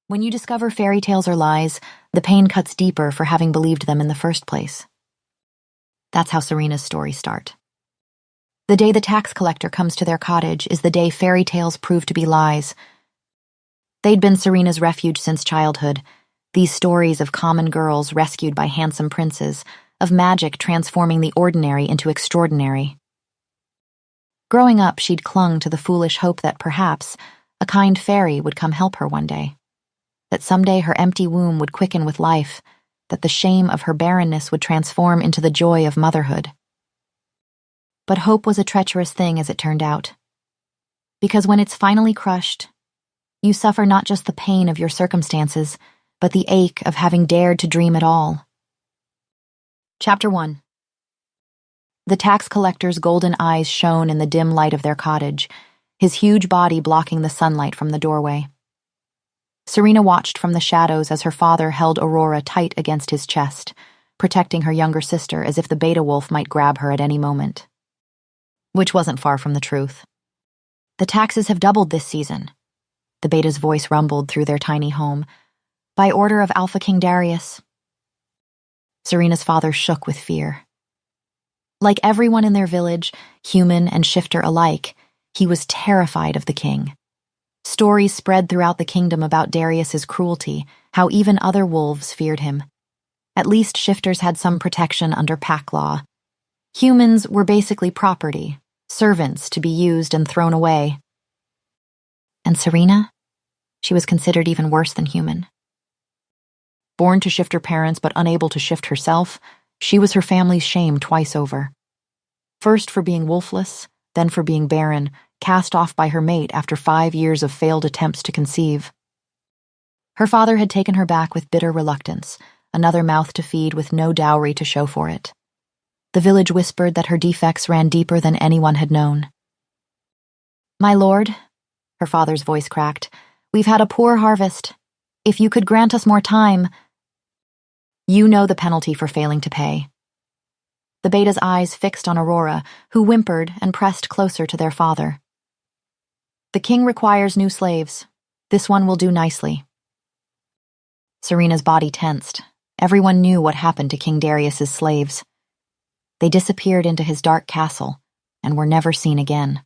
When you discover fairy tales are lies, the pain cuts deeper for having believed them in the first place. That's how Serena's stories start. The day the tax collector comes to their cottage is the day fairy tales prove to be lies. They'd been Serena's refuge since childhood, these stories of common girls rescued by handsome princes, of magic transforming the ordinary into extraordinary. Growing up, she'd clung to the foolish hope that perhaps a kind fairy would come help her one day, that someday her empty womb would quicken with life, that the shame of her barrenness would transform into the joy of motherhood. But hope was a treacherous thing as it turned out. Because when it's finally crushed, you suffer not just the pain of your circumstances, but the ache of having dared to dream at all. Chapter 1. The tax collector's golden eyes shone in the dim light of their cottage, his huge body blocking the sunlight from the doorway. Serena watched from the shadows as her father held Aurora tight against his chest, protecting her younger sister as if the beta wolf might grab her at any moment. Which wasn't far from the truth. The taxes have doubled this season, the beta's voice rumbled through their tiny home, by order of Alpha King Darius. Serena's father shook with fear. Like everyone in their village, human and shifter alike, he was terrified of the king. Stories spread throughout the kingdom about Darius's cruelty, how even other wolves feared him. At least shifters had some protection under pack law. Humans were basically property, servants to be used and thrown away. And Serena? She was considered even worse than human. Born to shifter parents but unable to shift herself, she was her family's shame twice over. First for being wolfless, then for being barren, cast off by her mate after 5 years of failed attempts to conceive. Her father had taken her back with bitter reluctance, another mouth to feed with no dowry to show for it. The village whispered that her defects ran deeper than anyone had known. "My lord," her father's voice cracked, "we've had a poor harvest. If you could grant us more time..." "You know the penalty for failing to pay." The beta's eyes fixed on Aurora, who whimpered and pressed closer to their father. "The king requires new slaves. This one will do nicely." Serena's body tensed. Everyone knew what happened to King Darius's slaves. They disappeared into his dark castle and were never seen again.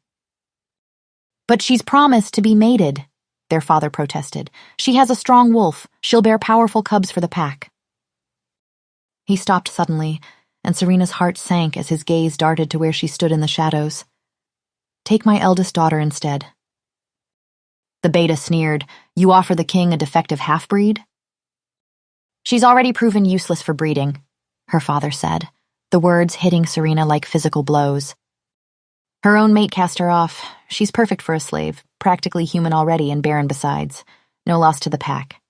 "But she's promised to be mated," their father protested. "She has a strong wolf. She'll bear powerful cubs for the pack." He stopped suddenly, and Serena's heart sank as his gaze darted to where she stood in the shadows. "Take my eldest daughter instead." The beta sneered. "You offer the king a defective half-breed?" "She's already proven useless for breeding," her father said, the words hitting Serena like physical blows. "Her own mate cast her off. She's perfect for a slave, practically human already and barren besides. No loss to the pack."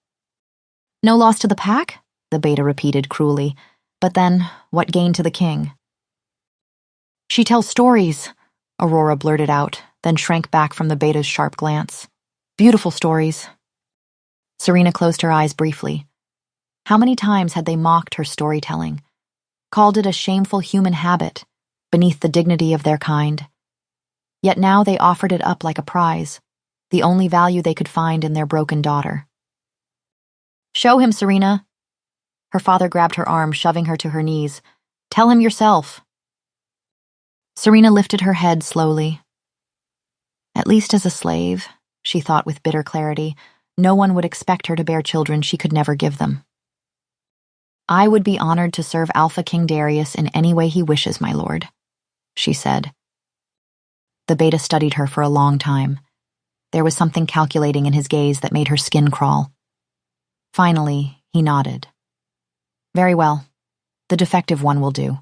"No loss to the pack?" the beta repeated cruelly. "But then, what gain to the king?" "She tells stories," Aurora blurted out, then shrank back from the beta's sharp glance. "Beautiful stories." Serena closed her eyes briefly. How many times had they mocked her storytelling, called it a shameful human habit, beneath the dignity of their kind? Yet now they offered it up like a prize, the only value they could find in their broken daughter. "Show him, Serena." Her father grabbed her arm, shoving her to her knees. "Tell him yourself." Serena lifted her head slowly. At least as a slave, she thought with bitter clarity, no one would expect her to bear children she could never give them. "I would be honored to serve Alpha King Darius in any way he wishes, my lord," she said. The beta studied her for a long time. There was something calculating in his gaze that made her skin crawl. Finally, he nodded. "Very well. The defective one will do."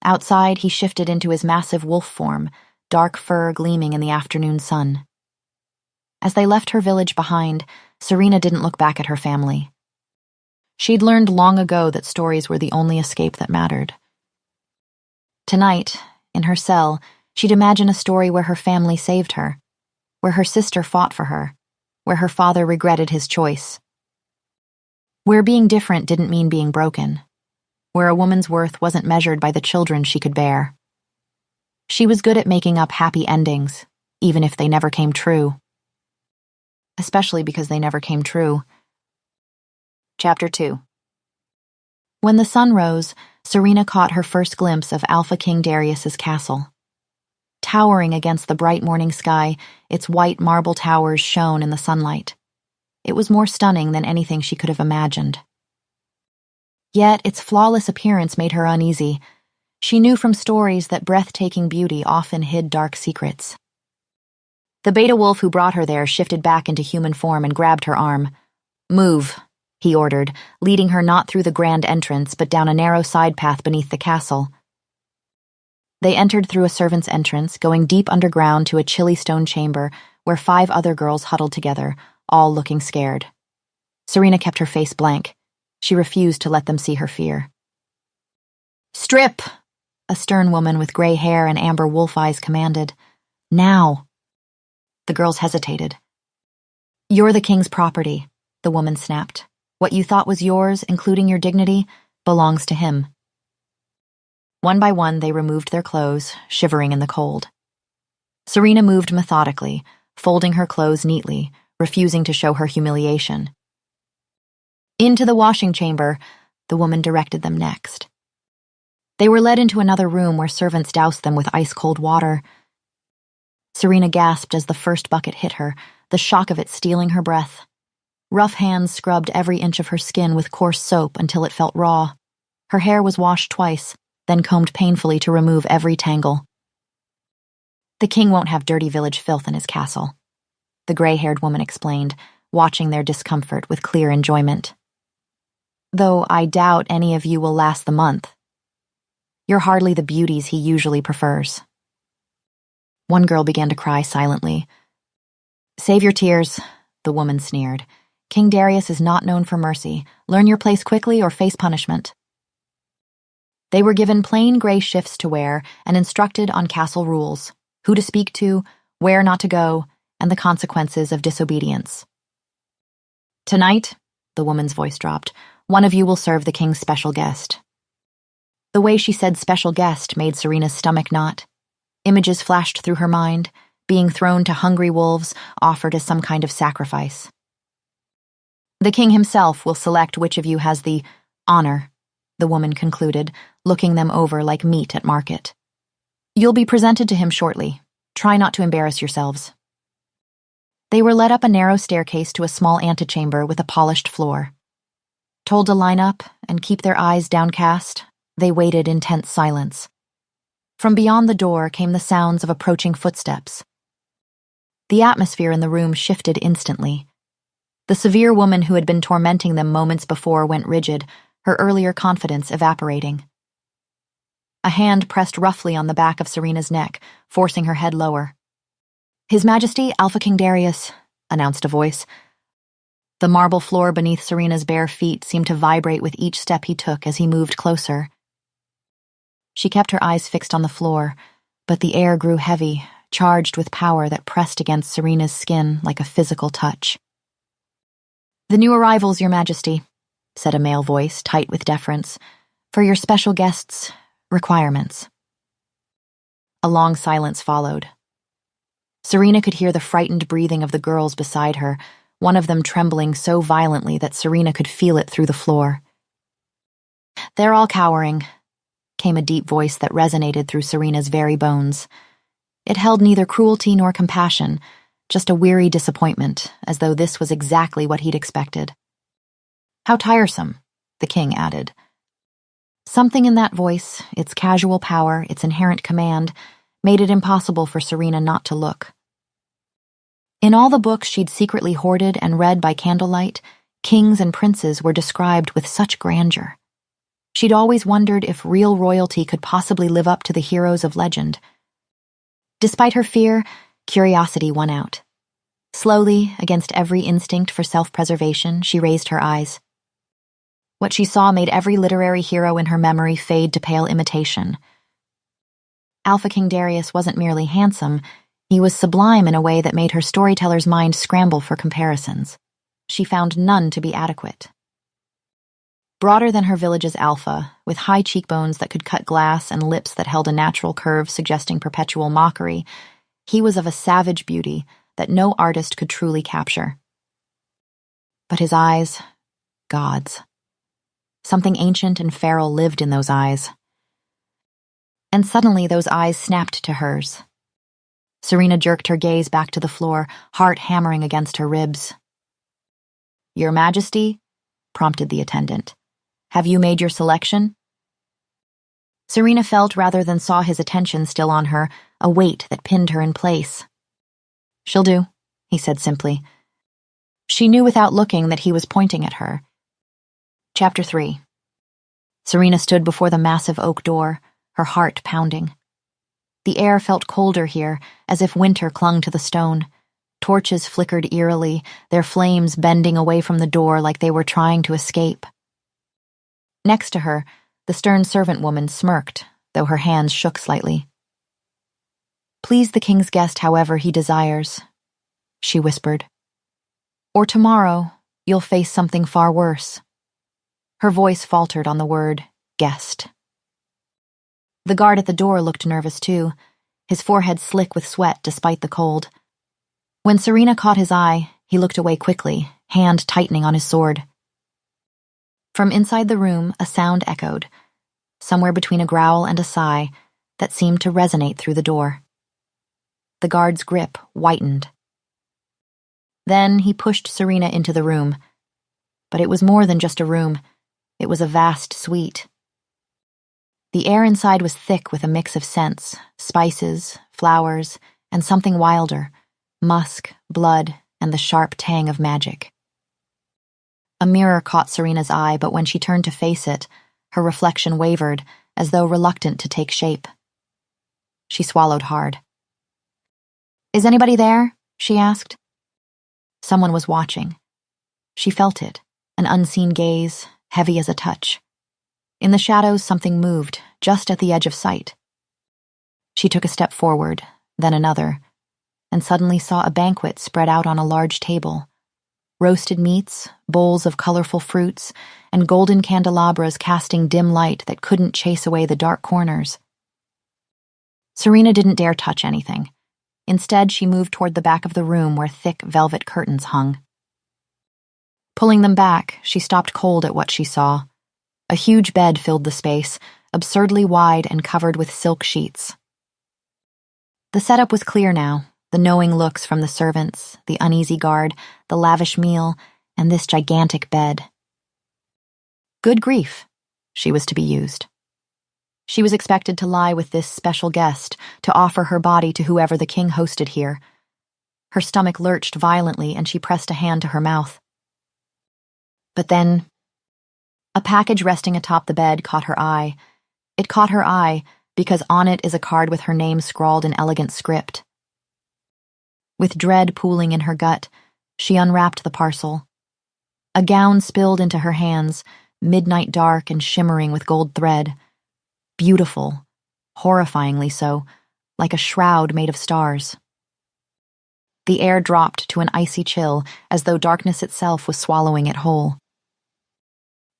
Outside, he shifted into his massive wolf form, dark fur gleaming in the afternoon sun. As they left her village behind, Serena didn't look back at her family. She'd learned long ago that stories were the only escape that mattered. Tonight, in her cell, she'd imagine a story where her family saved her, where her sister fought for her, where her father regretted his choice. Where being different didn't mean being broken, where a woman's worth wasn't measured by the children she could bear. She was good at making up happy endings, even if they never came true. especially because they never came true. Chapter 2. When the sun rose, Serena caught her first glimpse of Alpha King Darius's castle. Towering against the bright morning sky, its white marble towers shone in the sunlight. It was more stunning than anything she could have imagined. Yet its flawless appearance made her uneasy. She knew from stories that breathtaking beauty often hid dark secrets. The beta wolf who brought her there shifted back into human form and grabbed her arm. "Move," he ordered, leading her not through the grand entrance but down a narrow side path beneath the castle. They entered through a servant's entrance, going deep underground to a chilly stone chamber where 5 other girls huddled together, all looking scared. Serena kept her face blank. She refused to let them see her fear. "Strip!" a stern woman with gray hair and amber wolf eyes commanded. "Now!" The girls hesitated. "You're the king's property," the woman snapped. "What you thought was yours, including your dignity, belongs to him." One by one, they removed their clothes, shivering in the cold. Serena moved methodically, folding her clothes neatly, refusing to show her humiliation. "Into the washing chamber," the woman directed them next. They were led into another room where servants doused them with ice-cold water. Serena gasped as the first bucket hit her, the shock of it stealing her breath. Rough hands scrubbed every inch of her skin with coarse soap until it felt raw. Her hair was washed twice, then combed painfully to remove every tangle. "The king won't have dirty village filth in his castle," the gray-haired woman explained, watching their discomfort with clear enjoyment. "Though I doubt any of you will last the month. You're hardly the beauties he usually prefers." One girl began to cry silently. "Save your tears," the woman sneered. "King Darius is not known for mercy. Learn your place quickly or face punishment." They were given plain gray shifts to wear and instructed on castle rules, who to speak to, where not to go, and the consequences of disobedience. "Tonight," the woman's voice dropped, "one of you will serve the king's special guest." The way she said special guest made Serena's stomach knot. Images flashed through her mind, being thrown to hungry wolves, offered as some kind of sacrifice. "The king himself will select which of you has the honor," the woman concluded, looking them over like meat at market. "You'll be presented to him shortly. Try not to embarrass yourselves." They were led up a narrow staircase to a small antechamber with a polished floor. Told to line up and keep their eyes downcast, they waited in tense silence. From beyond the door came the sounds of approaching footsteps. The atmosphere in the room shifted instantly. The severe woman who had been tormenting them moments before went rigid, her earlier confidence evaporating. A hand pressed roughly on the back of Serena's neck, forcing her head lower. "His Majesty, Alpha King Darius," announced a voice. The marble floor beneath Serena's bare feet seemed to vibrate with each step he took as he moved closer. She kept her eyes fixed on the floor, but the air grew heavy, charged with power that pressed against Serena's skin like a physical touch. "The new arrivals, Your Majesty," said a male voice, tight with deference, "for your special guests' requirements." A long silence followed. Serena could hear the frightened breathing of the girls beside her, one of them trembling so violently that Serena could feel it through the floor. "They're all cowering," came a deep voice that resonated through Serena's very bones. It held neither cruelty nor compassion, just a weary disappointment, as though this was exactly what he'd expected. "How tiresome," the king added. Something in that voice, its casual power, its inherent command, made it impossible for Serena not to look. In all the books she'd secretly hoarded and read by candlelight, kings and princes were described with such grandeur. She'd always wondered if real royalty could possibly live up to the heroes of legend. Despite her fear, curiosity won out. Slowly, against every instinct for self-preservation, she raised her eyes. What she saw made every literary hero in her memory fade to pale imitation. Alpha King Darius wasn't merely handsome, he was sublime in a way that made her storyteller's mind scramble for comparisons. She found none to be adequate. Broader than her village's Alpha, with high cheekbones that could cut glass and lips that held a natural curve suggesting perpetual mockery, he was of a savage beauty that no artist could truly capture. But his eyes, gods. Something ancient and feral lived in those eyes. And suddenly those eyes snapped to hers. Serena jerked her gaze back to the floor, heart hammering against her ribs. "Your Majesty?" prompted the attendant. "Have you made your selection?" Serena felt rather than saw his attention still on her, a weight that pinned her in place. "She'll do," he said simply. She knew without looking that he was pointing at her. Chapter 3. Serena stood before the massive oak door, her heart pounding. The air felt colder here, as if winter clung to the stone. Torches flickered eerily, their flames bending away from the door like they were trying to escape. Next to her, the stern servant woman smirked, though her hands shook slightly. "Please the king's guest however he desires," she whispered. "Or tomorrow, you'll face something far worse." Her voice faltered on the word, guest. The guard at the door looked nervous too, his forehead slick with sweat despite the cold. When Serena caught his eye, he looked away quickly, hand tightening on his sword. From inside the room, a sound echoed, somewhere between a growl and a sigh, that seemed to resonate through the door. The guard's grip whitened. Then he pushed Serena into the room. But it was more than just a room. It was a vast suite. The air inside was thick with a mix of scents, spices, flowers, and something wilder, musk, blood, and the sharp tang of magic. A mirror caught Serena's eye, but when she turned to face it, her reflection wavered, as though reluctant to take shape. She swallowed hard. "Is anybody there?" she asked. Someone was watching. She felt it, an unseen gaze, heavy as a touch. In the shadows, something moved, just at the edge of sight. She took a step forward, then another, and suddenly saw a banquet spread out on a large table. Roasted meats, bowls of colorful fruits, and golden candelabras casting dim light that couldn't chase away the dark corners. Serena didn't dare touch anything. Instead, she moved toward the back of the room where thick velvet curtains hung. Pulling them back, she stopped cold at what she saw. A huge bed filled the space, absurdly wide and covered with silk sheets. The setup was clear now, the knowing looks from the servants, the uneasy guard, the lavish meal, and this gigantic bed. Good grief, she was to be used. She was expected to lie with this special guest, to offer her body to whoever the king hosted here. Her stomach lurched violently and she pressed a hand to her mouth. But then, a package resting atop the bed caught her eye. It caught her eye because on it is a card with her name scrawled in elegant script. With dread pooling in her gut, she unwrapped the parcel. A gown spilled into her hands, midnight dark and shimmering with gold thread. Beautiful, horrifyingly so, like a shroud made of stars. The air dropped to an icy chill, as though darkness itself was swallowing it whole.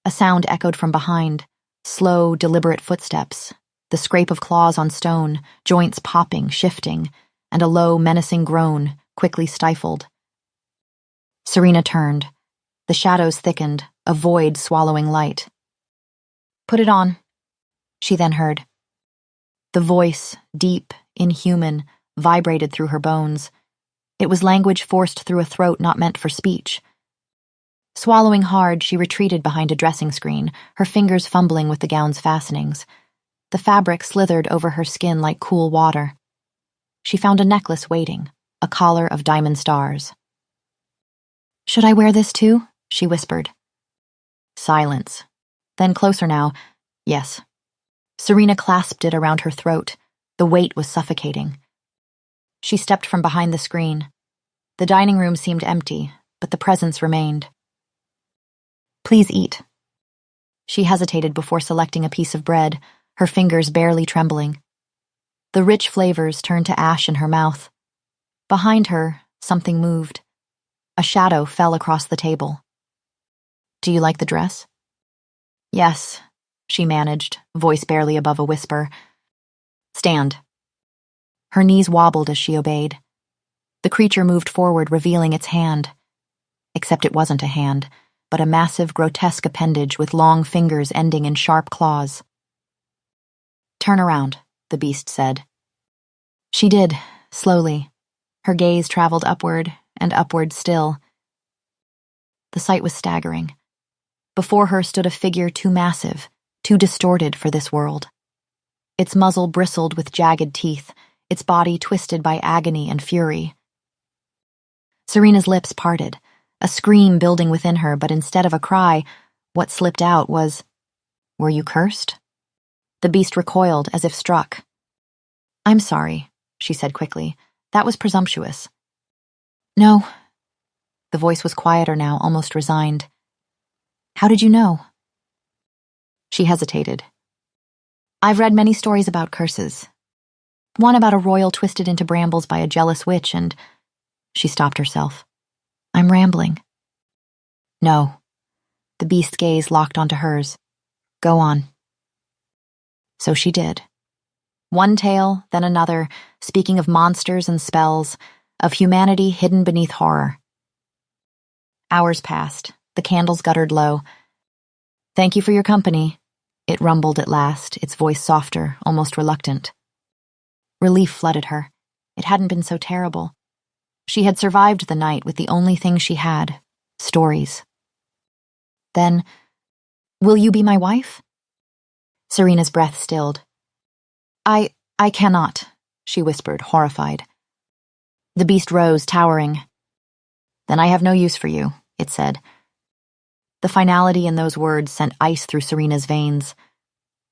A sound echoed from behind, slow, deliberate footsteps, the scrape of claws on stone, joints popping, shifting, and a low, menacing groan, quickly stifled. Serena turned. The shadows thickened, a void swallowing light. "Put it on," she then heard. The voice, deep, inhuman, vibrated through her bones. It was language forced through a throat not meant for speech. Swallowing hard, she retreated behind a dressing screen, her fingers fumbling with the gown's fastenings. The fabric slithered over her skin like cool water. She found a necklace waiting, a collar of diamond stars. "Should I wear this too?" she whispered. Silence. Then closer now. Yes. Serena clasped it around her throat. The weight was suffocating. She stepped from behind the screen. The dining room seemed empty, but the presence remained. "Please eat." She hesitated before selecting a piece of bread, her fingers barely trembling. The rich flavors turned to ash in her mouth. Behind her, something moved. A shadow fell across the table. "Do you like the dress?" "Yes," she managed, voice barely above a whisper. "Stand." Her knees wobbled as she obeyed. The creature moved forward, revealing its hand. except it wasn't a hand, but a massive, grotesque appendage with long fingers ending in sharp claws. "Turn around," the beast said. She did, slowly. Her gaze traveled upward and upward still. The sight was staggering. Before her stood a figure too massive, too distorted for this world. Its muzzle bristled with jagged teeth, its body twisted by agony and fury. Serena's lips parted, a scream building within her, but instead of a cry, what slipped out was, "Were you cursed?" The beast recoiled as if struck. "I'm sorry," she said quickly. "That was presumptuous." "No." The voice was quieter now, almost resigned. "How did you know?" She hesitated. "I've read many stories about curses. One about a royal twisted into brambles by a jealous witch, and—" She stopped herself. "I'm rambling." "No." The beast's gaze locked onto hers. "Go on." So she did. One tale, then another, speaking of monsters and spells, of humanity hidden beneath horror. Hours passed. The candles guttered low. "Thank you for your company," it rumbled at last, its voice softer, almost reluctant. Relief flooded her. It hadn't been so terrible. She had survived the night with the only thing she had, stories. Then, "Will you be my wife?" Serena's breath stilled. I cannot," she whispered, horrified. The beast rose, towering. "Then I have no use for you," it said. The finality in those words sent ice through Serena's veins.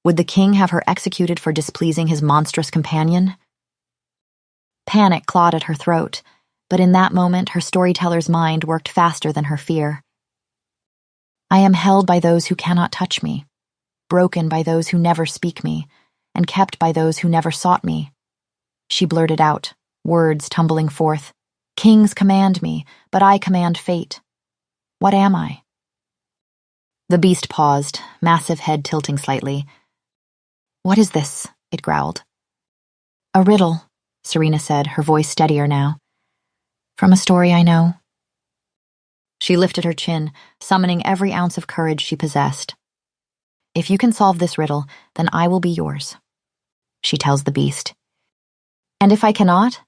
Would the king have her executed for displeasing his monstrous companion? Panic clawed at her throat, but in that moment her storyteller's mind worked faster than her fear. "I am held by those who cannot touch me, broken by those who never speak me, and kept by those who never sought me." She blurted out, words tumbling forth. "Kings command me, but I command fate. What am I?" The beast paused, massive head tilting slightly. "What is this?" it growled. "A riddle," Serena said, her voice steadier now. "From a story I know." She lifted her chin, summoning every ounce of courage she possessed. "If you can solve this riddle, then I will be yours," she tells the beast. "And if I cannot?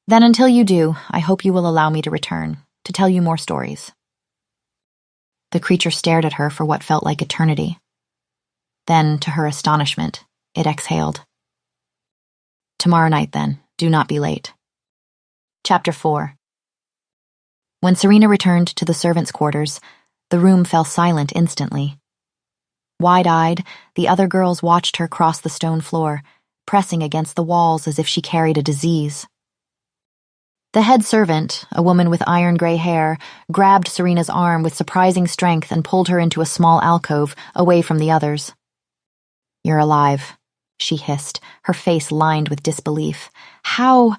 Then until you do, I hope you will allow me to return, to tell you more stories." The creature stared at her for what felt like eternity. Then, to her astonishment, it exhaled. "Tomorrow night, then. Do not be late." Chapter 4. When Serena returned to the servants' quarters, the room fell silent instantly. Wide-eyed, the other girls watched her cross the stone floor, pressing against the walls as if she carried a disease. The head servant, a woman with iron-gray hair, grabbed Serena's arm with surprising strength and pulled her into a small alcove, away from the others. "You're alive," she hissed, her face lined with disbelief. "How—"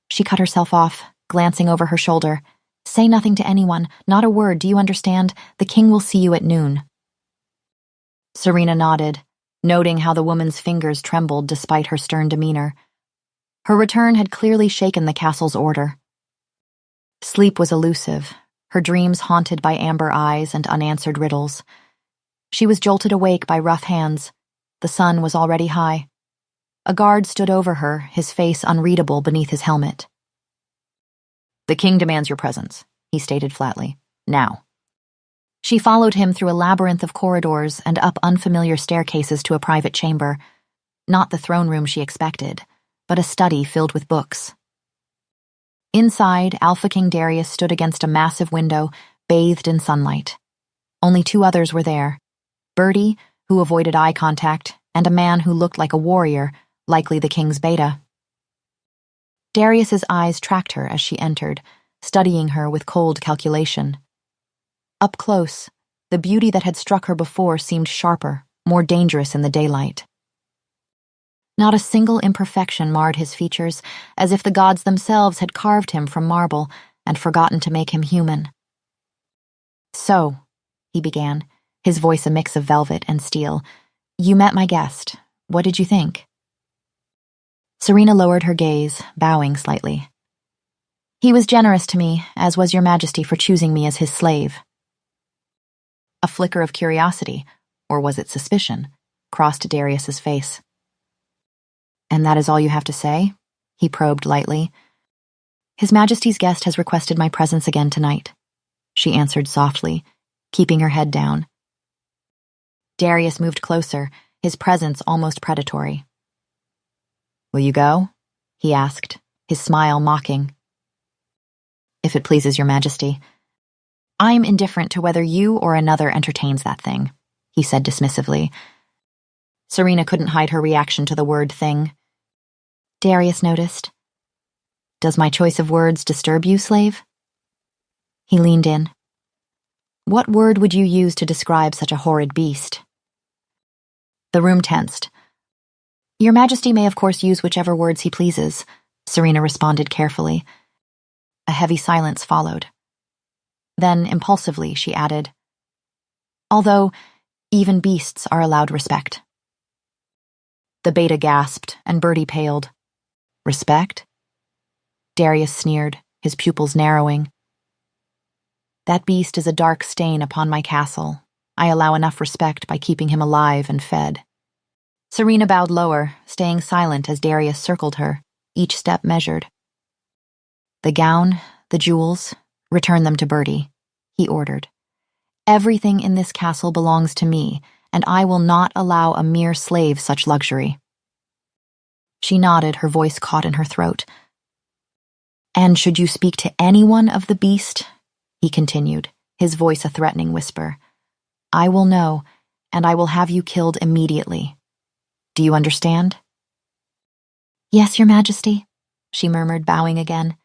She cut herself off, glancing over her shoulder. "Say nothing to anyone, not a word, do you understand? The king will see you at noon." Serena nodded, noting how the woman's fingers trembled despite her stern demeanor. Her return had clearly shaken the castle's order. Sleep was elusive, her dreams haunted by amber eyes and unanswered riddles. She was jolted awake by rough hands. The sun was already high. A guard stood over her, his face unreadable beneath his helmet. "The king demands your presence," he stated flatly. "Now." She followed him through a labyrinth of corridors and up unfamiliar staircases to a private chamber. Not the throne room she expected, but a study filled with books. Inside, Alpha King Darius stood against a massive window, bathed in sunlight. Only two others were there: Bertie, who avoided eye contact, and a man who looked like a warrior, likely the king's beta. Darius's eyes tracked her as she entered, studying her with cold calculation. Up close, the beauty that had struck her before seemed sharper, more dangerous in the daylight. Not a single imperfection marred his features, as if the gods themselves had carved him from marble and forgotten to make him human. "So," he began, his voice a mix of velvet and steel, "you met my guest. What did you think?" Serena lowered her gaze, bowing slightly. He was generous to me, as was your majesty for choosing me as his slave. A flicker of curiosity, or was it suspicion, crossed Darius's face. And that is all you have to say? He probed lightly. His Majesty's guest has requested my presence again tonight, she answered softly, keeping her head down. Darius moved closer, his presence almost predatory. Will you go? He asked, his smile mocking. If it pleases your majesty. I'm indifferent to whether you or another entertains that thing, he said dismissively. Serena couldn't hide her reaction to the word thing. Darius noticed. Does my choice of words disturb you, slave? He leaned in. What word would you use to describe such a horrid beast? The room tensed. Your Majesty may of course use whichever words he pleases, Serena responded carefully. A heavy silence followed. Then, impulsively, she added, although even beasts are allowed respect. The beta gasped, and Bertie paled. Respect? Darius sneered, his pupils narrowing. That beast is a dark stain upon my castle. I allow enough respect by keeping him alive and fed. Serena bowed lower, staying silent as Darius circled her, each step measured. The gown, the jewels, return them to Bertie, he ordered. Everything in this castle belongs to me, and I will not allow a mere slave such luxury. She nodded, her voice caught in her throat. And should you speak to anyone of the beast, he continued, his voice a threatening whisper, I will know, and I will have you killed immediately. Do you understand? Yes, your majesty, she murmured, bowing again.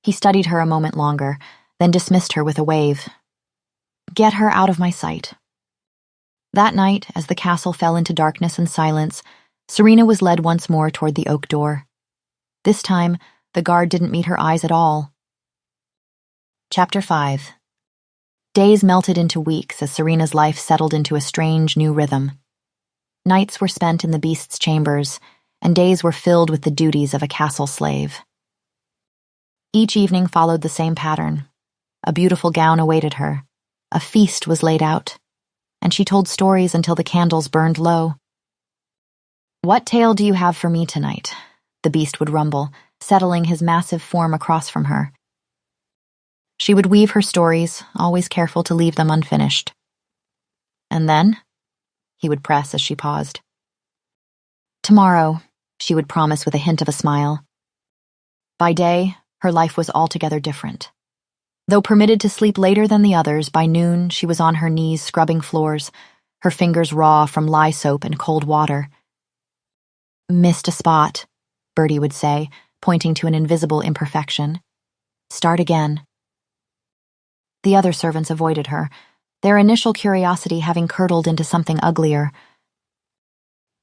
He studied her a moment longer, then dismissed her with a wave. Get her out of my sight. That night, as the castle fell into darkness and silence, Serena was led once more toward the oak door. This time, the guard didn't meet her eyes at all. Chapter 5. Days melted into weeks as Serena's life settled into a strange new rhythm. Nights were spent in the beast's chambers, and days were filled with the duties of a castle slave. Each evening followed the same pattern. A beautiful gown awaited her. A feast was laid out, and she told stories until the candles burned low. What tale do you have for me tonight? The beast would rumble, settling his massive form across from her. She would weave her stories, always careful to leave them unfinished. And then? He would press as she paused. Tomorrow, she would promise with a hint of a smile. By day, her life was altogether different. Though permitted to sleep later than the others, by noon she was on her knees scrubbing floors, her fingers raw from lye soap and cold water. Missed a spot, Bertie would say, pointing to an invisible imperfection. Start again. The other servants avoided her, their initial curiosity having curdled into something uglier.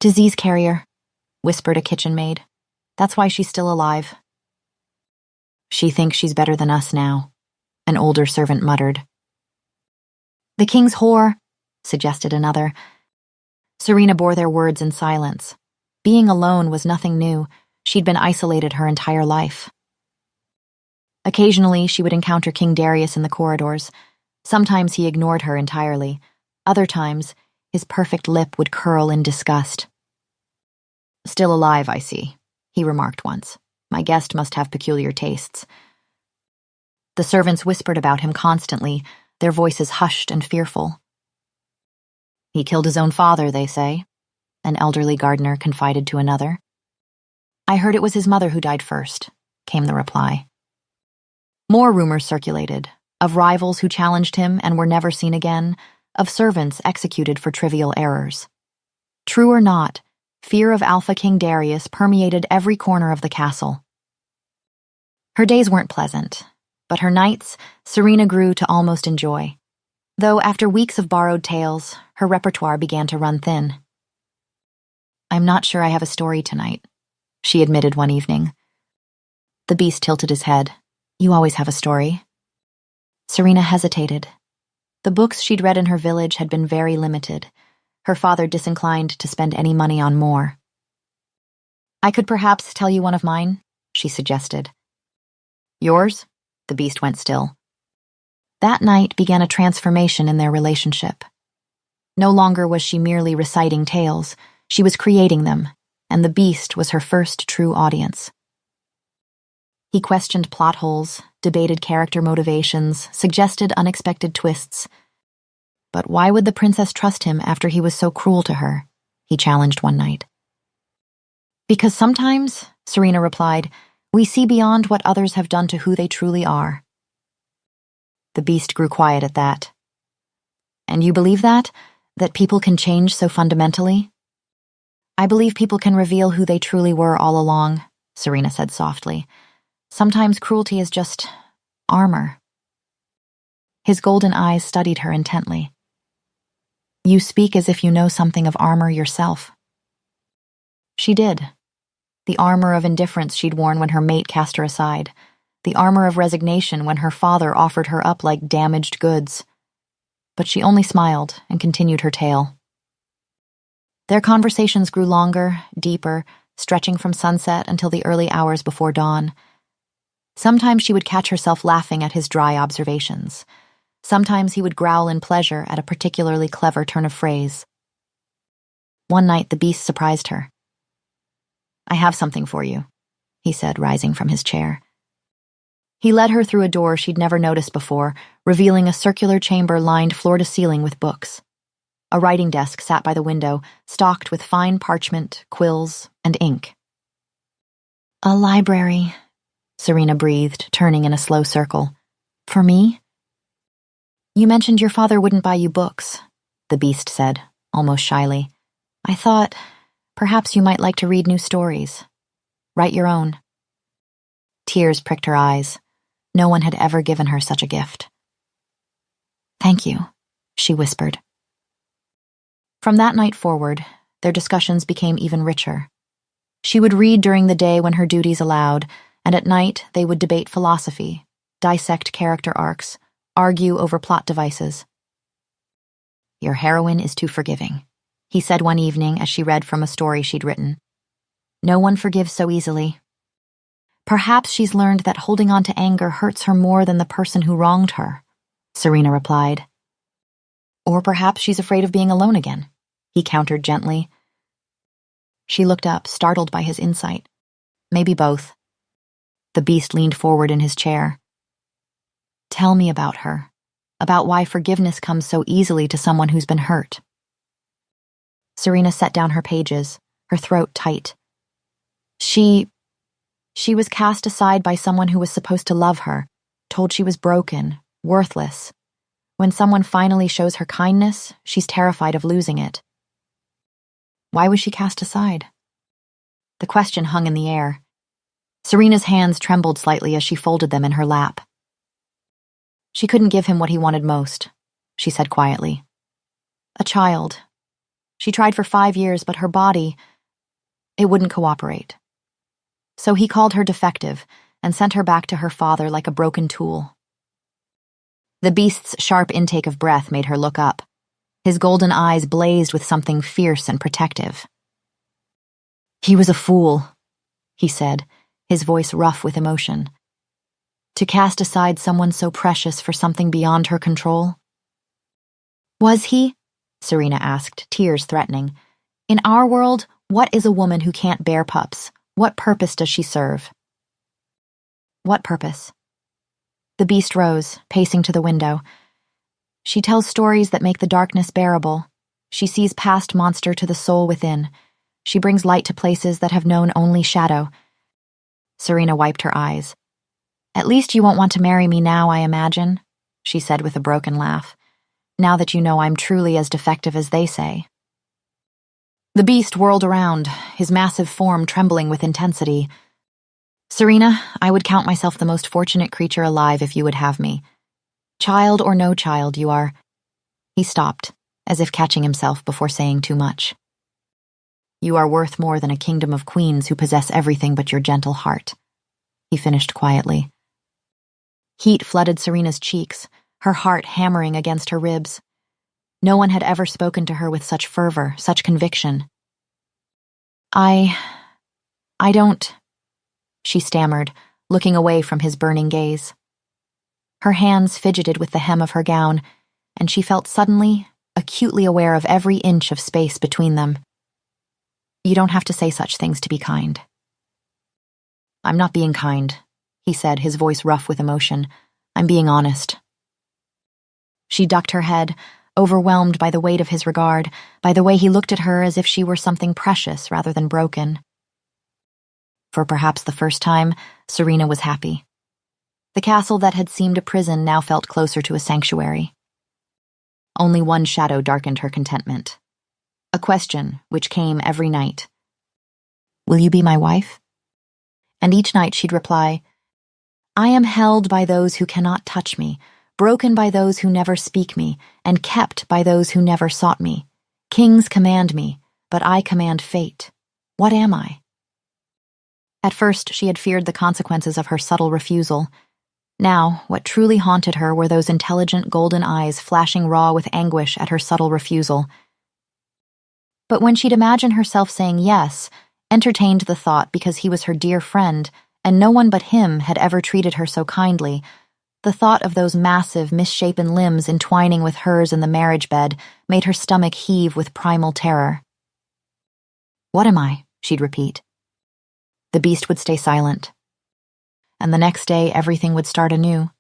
Disease carrier, whispered a kitchen maid. That's why she's still alive. She thinks she's better than us now, an older servant muttered. The king's whore, suggested another. Serena bore their words in silence. Being alone was nothing new. She'd been isolated her entire life. Occasionally, she would encounter King Darius in the corridors. Sometimes he ignored her entirely. Other times, his perfect lip would curl in disgust. Still alive, I see, he remarked once. My guest must have peculiar tastes. The servants whispered about him constantly, their voices hushed and fearful. He killed his own father, they say, an elderly gardener confided to another. I heard it was his mother who died first, came the reply. More rumors circulated, of rivals who challenged him and were never seen again, of servants executed for trivial errors. True or not, fear of Alpha King Darius permeated every corner of the castle. Her days weren't pleasant, but her nights Serena grew to almost enjoy. Though after weeks of borrowed tales, her repertoire began to run thin. I'm not sure I have a story tonight, she admitted one evening. The beast tilted his head. You always have a story. Serena hesitated. The books she'd read in her village had been very limited, her father disinclined to spend any money on more. I could perhaps tell you one of mine, she suggested. Yours? The beast went still. That night began a transformation in their relationship. No longer was she merely reciting tales, she was creating them, and the beast was her first true audience. He questioned plot holes, debated character motivations, suggested unexpected twists. But why would the princess trust him after he was so cruel to her? He challenged one night. Because sometimes, Serena replied, we see beyond what others have done to who they truly are. The beast grew quiet at that. And you believe that? That people can change so fundamentally? I believe people can reveal who they truly were all along, Serena said softly. Sometimes cruelty is just armor. His golden eyes studied her intently. You speak as if you know something of armor yourself. She did. The armor of indifference she'd worn when her mate cast her aside. The armor of resignation when her father offered her up like damaged goods. But she only smiled and continued her tale. Their conversations grew longer, deeper, stretching from sunset until the early hours before dawn. Sometimes she would catch herself laughing at his dry observations. Sometimes he would growl in pleasure at a particularly clever turn of phrase. One night the beast surprised her. I have something for you, he said, rising from his chair. He led her through a door she'd never noticed before, revealing a circular chamber lined floor to ceiling with books. A writing desk sat by the window, stocked with fine parchment, quills, and ink. A library, Serena breathed, turning in a slow circle. For me? You mentioned your father wouldn't buy you books, the beast said, almost shyly. I thought, perhaps you might like to read new stories. Write your own. Tears pricked her eyes. No one had ever given her such a gift. Thank you, she whispered. From that night forward, their discussions became even richer. She would read during the day when her duties allowed, and at night they would debate philosophy, dissect character arcs, argue over plot devices. Your heroine is too forgiving, he said one evening as she read from a story she'd written. No one forgives so easily. Perhaps she's learned that holding on to anger hurts her more than the person who wronged her, Serena replied. Or perhaps she's afraid of being alone again, he countered gently. She looked up, startled by his insight. Maybe both. The beast leaned forward in his chair. Tell me about her, about why forgiveness comes so easily to someone who's been hurt. Serena set down her pages, her throat tight. She was cast aside by someone who was supposed to love her, told she was broken, worthless. When someone finally shows her kindness, she's terrified of losing it. Why was she cast aside? The question hung in the air. Serena's hands trembled slightly as she folded them in her lap. She couldn't give him what he wanted most, she said quietly. A child. She tried for 5 years, but her body, it wouldn't cooperate. So he called her defective and sent her back to her father like a broken tool. The beast's sharp intake of breath made her look up. His golden eyes blazed with something fierce and protective. He was a fool, he said, his voice rough with emotion. To cast aside someone so precious for something beyond her control? Was he? Serena asked, tears threatening. In our world, what is a woman who can't bear pups? What purpose does she serve? What purpose? The beast rose, pacing to the window. She tells stories that make the darkness bearable. She sees past monster to the soul within. She brings light to places that have known only shadow. Serena wiped her eyes. At least you won't want to marry me now, I imagine, she said with a broken laugh. Now that you know I'm truly as defective as they say. The beast whirled around, his massive form trembling with intensity. Serena, I would count myself the most fortunate creature alive if you would have me. Child or no child, you are. He stopped, as if catching himself before saying too much. You are worth more than a kingdom of queens who possess everything but your gentle heart, he finished quietly. Heat flooded Serena's cheeks, her heart hammering against her ribs. No one had ever spoken to her with such fervor, such conviction. I don't, she stammered, looking away from his burning gaze. Her hands fidgeted with the hem of her gown, and she felt suddenly, acutely aware of every inch of space between them. You don't have to say such things to be kind. I'm not being kind, he said, his voice rough with emotion. I'm being honest. She ducked her head, overwhelmed by the weight of his regard, by the way he looked at her as if she were something precious rather than broken. For perhaps the first time, Serena was happy. The castle that had seemed a prison now felt closer to a sanctuary. Only one shadow darkened her contentment. A question which came every night. Will you be my wife? And each night she'd reply, I am held by those who cannot touch me, broken by those who never speak me, and kept by those who never sought me. Kings command me, but I command fate. What am I? At first, she had feared the consequences of her subtle refusal. Now, what truly haunted her were those intelligent golden eyes flashing raw with anguish at her subtle refusal. But when she'd imagine herself saying yes, entertained the thought because he was her dear friend, and no one but him had ever treated her so kindly, the thought of those massive, misshapen limbs entwining with hers in the marriage bed made her stomach heave with primal terror. What am I? She'd repeat. The beast would stay silent. And the next day everything would start anew.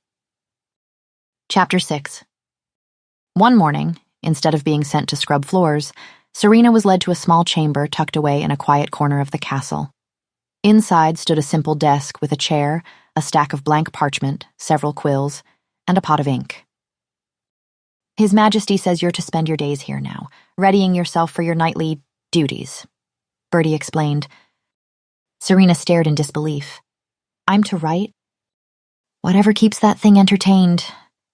Chapter 6. One morning, instead of being sent to scrub floors, Serena was led to a small chamber tucked away in a quiet corner of the castle. Inside stood a simple desk with a chair, a stack of blank parchment, several quills, and a pot of ink. His Majesty says you're to spend your days here now, readying yourself for your nightly duties, Bertie explained. Serena stared in disbelief. I'm to write? Whatever keeps that thing entertained,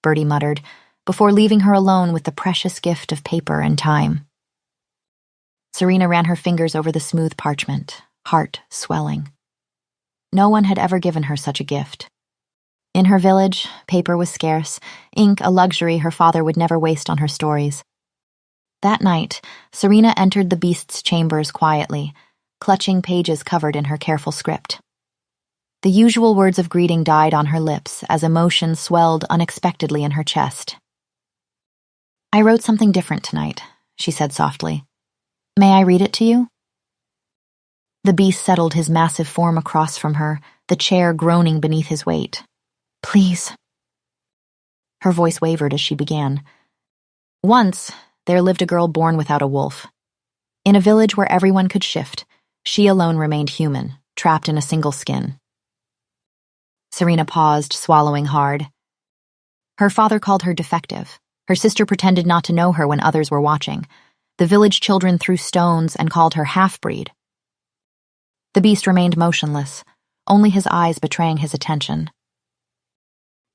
Bertie muttered, before leaving her alone with the precious gift of paper and time. Serena ran her fingers over the smooth parchment, heart swelling. No one had ever given her such a gift. In her village, paper was scarce, ink a luxury her father would never waste on her stories. That night, Serena entered the beast's chambers quietly, clutching pages covered in her careful script. The usual words of greeting died on her lips as emotion swelled unexpectedly in her chest. I wrote something different tonight, she said softly. May I read it to you? The beast settled his massive form across from her, the chair groaning beneath his weight. Please. Her voice wavered as she began. Once, there lived a girl born without a wolf. In a village where everyone could shift, she alone remained human, trapped in a single skin. Serena paused, swallowing hard. Her father called her defective. Her sister pretended not to know her when others were watching. The village children threw stones and called her half-breed. The beast remained motionless, only his eyes betraying his attention.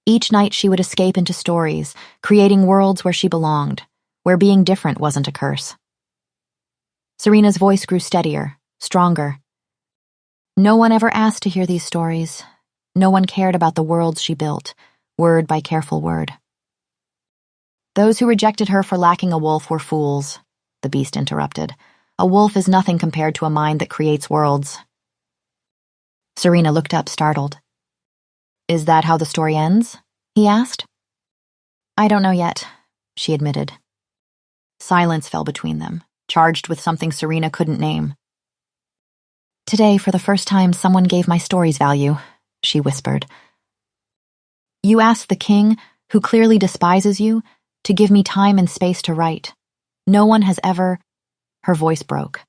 Each night she would escape into stories, creating worlds where she belonged, where being different wasn't a curse. Serena's voice grew steadier, stronger. No one ever asked to hear these stories. No one cared about the worlds she built, word by careful word. Those who rejected her for lacking a wolf were fools, the beast interrupted. A wolf is nothing compared to a mind that creates worlds. Serena looked up, startled. Is that how the story ends? He asked. I don't know yet, she admitted. Silence fell between them, charged with something Serena couldn't name. Today, for the first time, someone gave my stories value, she whispered. You asked the king, who clearly despises you, to give me time and space to write. No one has ever... Her voice broke.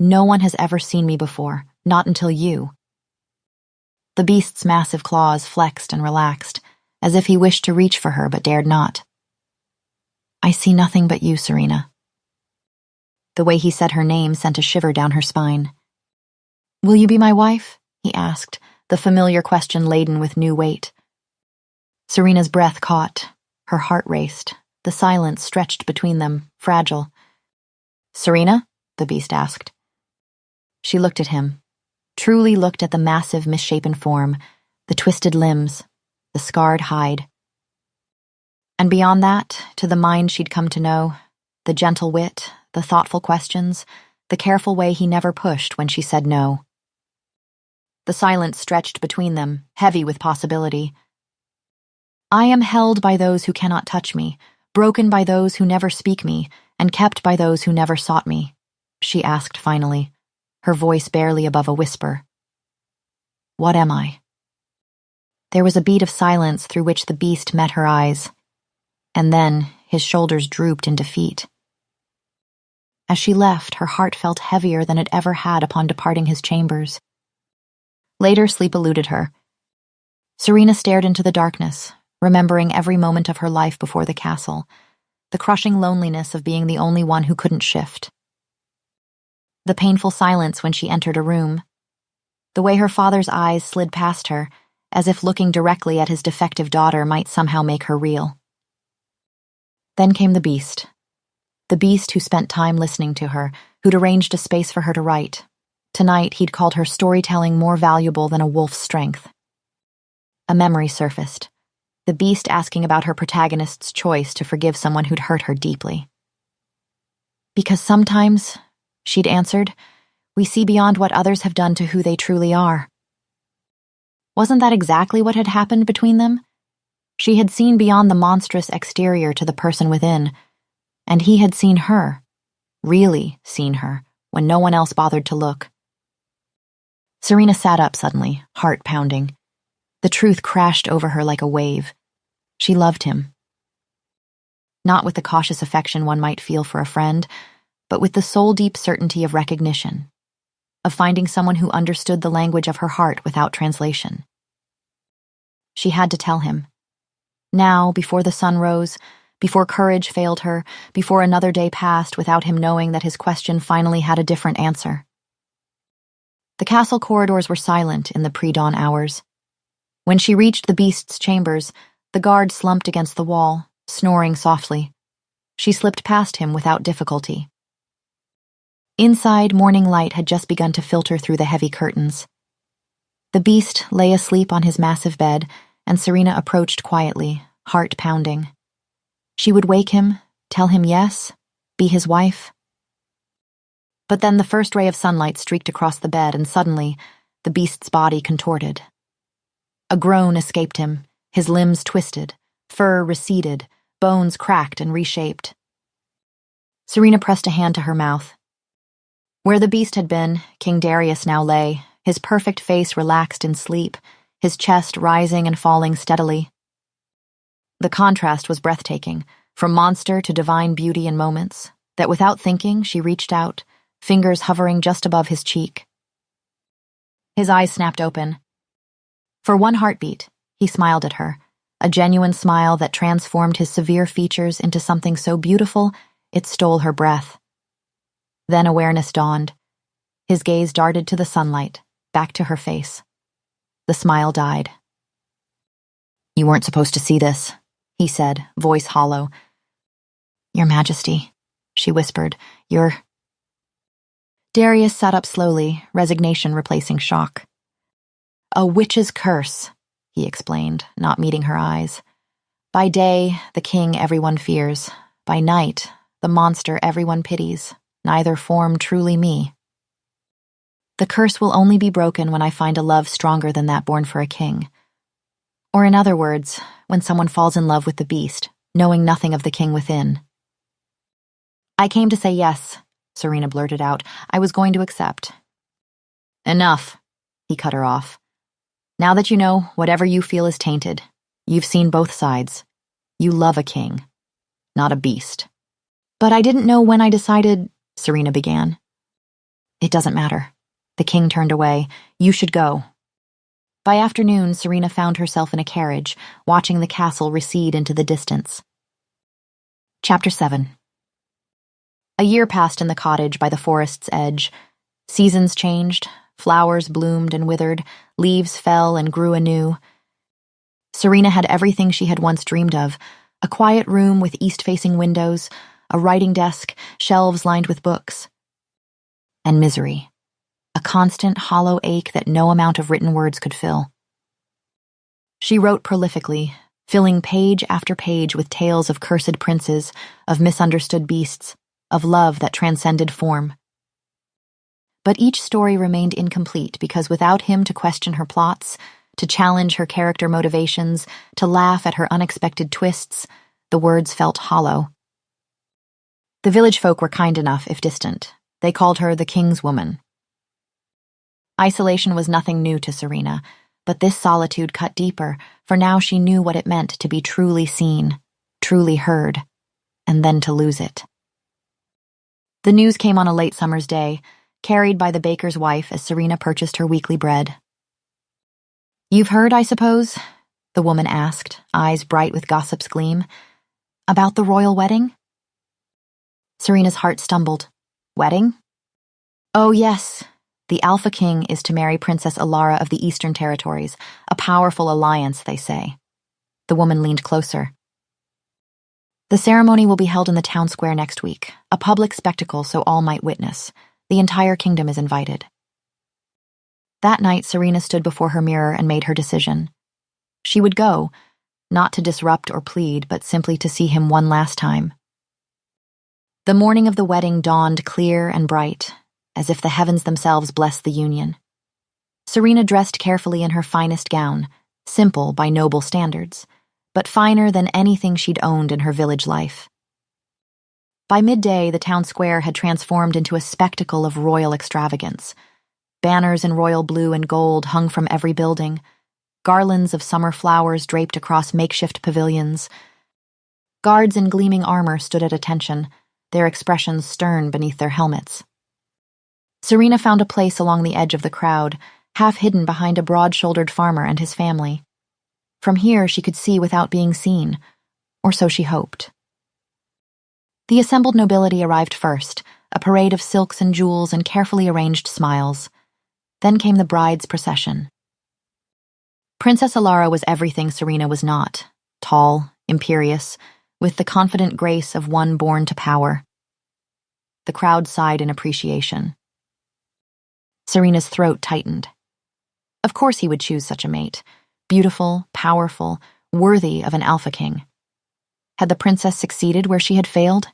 No one has ever seen me before, not until you. The beast's massive claws flexed and relaxed, as if he wished to reach for her but dared not. I see nothing but you, Serena. The way he said her name sent a shiver down her spine. Will you be my wife? He asked, the familiar question laden with new weight. Serena's breath caught. Her heart raced. The silence stretched between them, fragile. Serena? The beast asked. She looked at him, truly looked at the massive, misshapen form, the twisted limbs, the scarred hide. And beyond that, to the mind she'd come to know, the gentle wit, the thoughtful questions, the careful way he never pushed when she said no. The silence stretched between them, heavy with possibility. I am held by those who cannot touch me, broken by those who never speak me, and kept by those who never sought me, she asked finally, her voice barely above a whisper. What am I? There was a beat of silence through which the beast met her eyes, and then his shoulders drooped in defeat. As she left, her heart felt heavier than it ever had upon departing his chambers. Later, sleep eluded her. Serena stared into the darkness, remembering every moment of her life before the castle, the crushing loneliness of being the only one who couldn't shift. The painful silence when she entered a room. The way her father's eyes slid past her, as if looking directly at his defective daughter might somehow make her real. Then came the beast who spent time listening to her, who'd arranged a space for her to write. Tonight, he'd called her storytelling more valuable than a wolf's strength. A memory surfaced, the beast asking about her protagonist's choice to forgive someone who'd hurt her deeply. Because sometimes, she'd answered, we see beyond what others have done to who they truly are. Wasn't that exactly what had happened between them? She had seen beyond the monstrous exterior to the person within, and he had seen her, really seen her, when no one else bothered to look. Serena sat up suddenly, heart pounding. The truth crashed over her like a wave. She loved him. Not with the cautious affection one might feel for a friend, but with the soul-deep certainty of recognition, of finding someone who understood the language of her heart without translation. She had to tell him. Now, before the sun rose, before courage failed her, before another day passed without him knowing that his question finally had a different answer. The castle corridors were silent in the pre-dawn hours. When she reached the beast's chambers, the guard slumped against the wall, snoring softly. She slipped past him without difficulty. Inside, morning light had just begun to filter through the heavy curtains. The beast lay asleep on his massive bed, and Serena approached quietly, heart pounding. She would wake him, tell him yes, be his wife. But then the first ray of sunlight streaked across the bed, and suddenly, the beast's body contorted. A groan escaped him, his limbs twisted, fur receded, bones cracked and reshaped. Serena pressed a hand to her mouth. Where the beast had been, King Darius now lay, his perfect face relaxed in sleep, his chest rising and falling steadily. The contrast was breathtaking, from monster to divine beauty in moments, that without thinking she reached out, fingers hovering just above his cheek. His eyes snapped open. For one heartbeat, he smiled at her, a genuine smile that transformed his severe features into something so beautiful it stole her breath. Then awareness dawned. His gaze darted to the sunlight, back to her face. The smile died. You weren't supposed to see this, he said, voice hollow. Your Majesty, she whispered, you're... Darius sat up slowly, resignation replacing shock. A witch's curse, he explained, not meeting her eyes. By day, the king everyone fears. By night, the monster everyone pities. Neither form truly me. The curse will only be broken when I find a love stronger than that born for a king. Or in other words, when someone falls in love with the beast, knowing nothing of the king within. I came to say yes, Serena blurted out. I was going to accept. Enough, he cut her off. Now that you know, whatever you feel is tainted. You've seen both sides. You love a king, not a beast. But I didn't know when I decided, Serena began. It doesn't matter. The king turned away. You should go. By afternoon, Serena found herself in a carriage, watching the castle recede into the distance. Chapter 7. A year passed in the cottage by the forest's edge. Seasons changed, flowers bloomed and withered, leaves fell and grew anew. Serena had everything she had once dreamed of, a quiet room with east-facing windows, a writing desk, shelves lined with books. And misery, a constant hollow ache that no amount of written words could fill. She wrote prolifically, filling page after page with tales of cursed princes, of misunderstood beasts, of love that transcended form. But each story remained incomplete because without him to question her plots, to challenge her character motivations, to laugh at her unexpected twists, the words felt hollow. The village folk were kind enough, if distant. They called her the King's Woman. Isolation was nothing new to Serena, but this solitude cut deeper, for now she knew what it meant to be truly seen, truly heard, and then to lose it. The news came on a late summer's day, carried by the baker's wife as Serena purchased her weekly bread. "You've heard, I suppose?" the woman asked, eyes bright with gossip's gleam. "About the royal wedding?" Serena's heart stumbled. "Wedding?" "Oh, yes. The Alpha King is to marry Princess Alara of the Eastern Territories, a powerful alliance, they say." The woman leaned closer. "The ceremony will be held in the town square next week, a public spectacle so all might witness. The entire kingdom is invited." That night, Serena stood before her mirror and made her decision. She would go, not to disrupt or plead, but simply to see him one last time. The morning of the wedding dawned clear and bright, as if the heavens themselves blessed the union. Serena dressed carefully in her finest gown, simple by noble standards, but finer than anything she'd owned in her village life. By midday, the town square had transformed into a spectacle of royal extravagance. Banners in royal blue and gold hung from every building, garlands of summer flowers draped across makeshift pavilions. Guards in gleaming armor stood at attention, their expressions stern beneath their helmets. Serena found a place along the edge of the crowd, half hidden behind a broad-shouldered farmer and his family. From here she could see without being seen, or so she hoped. The assembled nobility arrived first, a parade of silks and jewels and carefully arranged smiles. Then came the bride's procession. Princess Alara was everything Serena was not, tall, imperious, with the confident grace of one born to power. The crowd sighed in appreciation. Serena's throat tightened. Of course he would choose such a mate, beautiful, powerful, worthy of an Alpha King. Had the princess succeeded where she had failed?